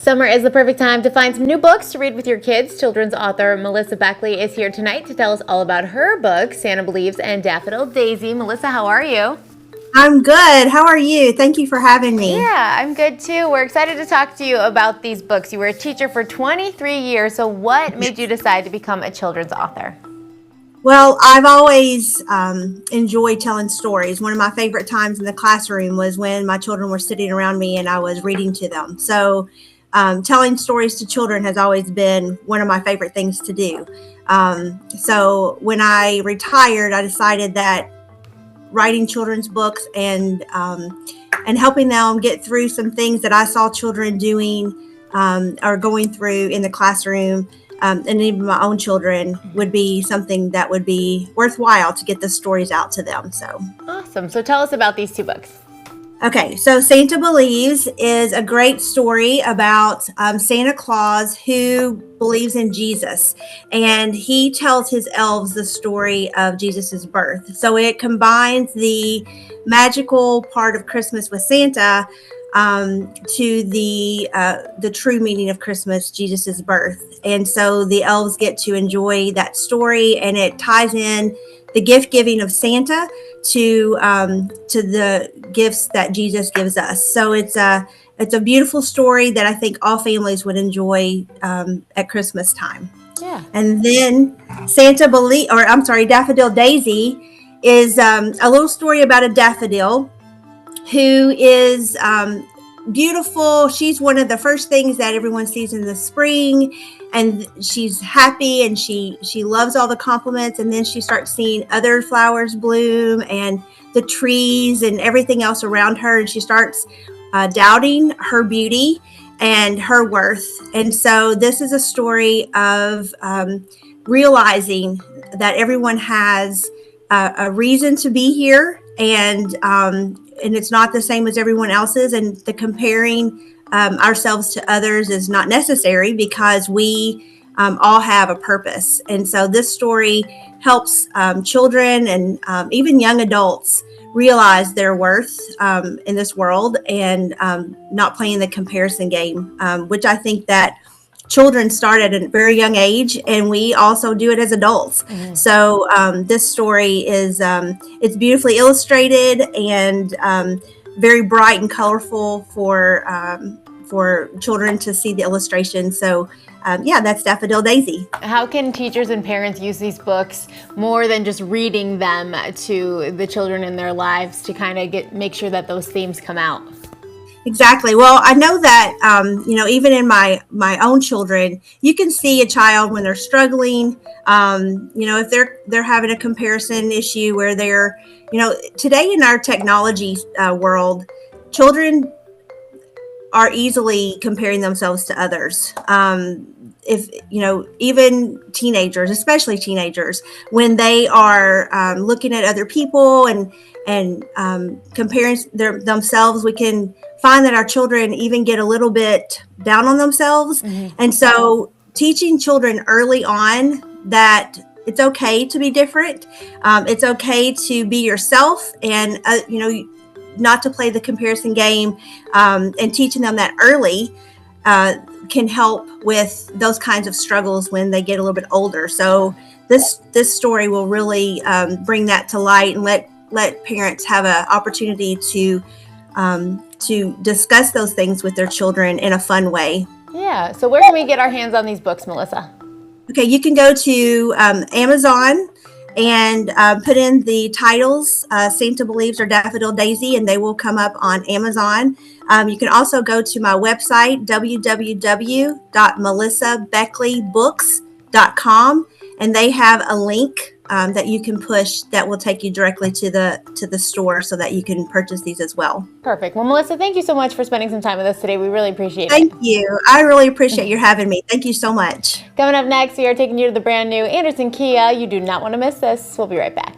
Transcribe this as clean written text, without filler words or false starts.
Summer is the perfect time to find some new books to read with your kids. Children's author Melissa Beckley is here tonight to tell us all about her book, Santa Believes and Daffodil Daisy. Melissa, how are you? I'm good. How are you? Thank you for having me. Yeah, I'm good too. We're excited to talk to you about these books. You were a teacher for 23 years, so what made you decide to become a children's author? Well, I've always enjoyed telling stories. One of my favorite times in the classroom was when my children were sitting around me and I was reading to them. So telling stories to children has always been one of my favorite things to do. So when I retired, I decided that writing children's books and helping them get through some things that I saw children doing or going through in the classroom, and even my own children, would be something that would be worthwhile to get the stories out to them. So awesome. So tell us about these two books. Okay, so Santa Believes is a great story about Santa Claus who believes in Jesus, and he tells his elves the story of Jesus's birth. So it combines the magical part of Christmas with Santa to the true meaning of Christmas, Jesus's birth. And so the elves get to enjoy that story, and it ties in the gift giving of Santa to the gifts that Jesus gives us. So it's a beautiful story that I think all families would enjoy at Christmas time. Yeah. And then Daffodil Daisy is a little story about a daffodil who is beautiful. She's one of the first things that everyone sees in the spring, and she's happy and she loves all the compliments. And then she starts seeing other flowers bloom and the trees and everything else around her, and she starts doubting her beauty and her worth. And so this is a story of realizing that everyone has a reason to be here, and it's not the same as everyone else's, and the comparing ourselves to others is not necessary because we all have a purpose. And so this story helps children and even young adults realize their worth in this world, and not playing the comparison game, which I think that children start at a very young age, and we also do it as adults. Mm-hmm. So this story is it's beautifully illustrated and very bright and colorful for children to see the illustration. So that's Daffodil Daisy. How can teachers and parents use these books more than just reading them to the children in their lives to kind of make sure that those themes come out? Exactly. Well, I know that, even in my own children, you can see a child when they're struggling, if they're having a comparison issue where they're, today in our technology world, children are easily comparing themselves to others. Even teenagers, especially teenagers, when they are looking at other people and comparing themselves, we can find that our children even get a little bit down on themselves. Mm-hmm. And so teaching children early on that it's okay to be different. It's okay to be yourself, and, not to play the comparison game, and teaching them that early can help with those kinds of struggles when they get a little bit older. So this story will really bring that to light and let parents have an opportunity to discuss those things with their children in a fun way. Yeah. So where can we get our hands on these books, Melissa? Okay, you can go to Amazon and put in the titles, Santa Believes or Daffodil Daisy, and they will come up on Amazon. You can also go to my website, www.melissabecklybooks.com, and they have a link that you can push that will take you directly to the store so that you can purchase these as well. Perfect. Well, Melissa, thank you so much for spending some time with us today. We really appreciate it. Thank you. I really appreciate you having me. Thank you so much. Coming up next, we are taking you to the brand new Anderson Kia. You do not want to miss this. We'll be right back.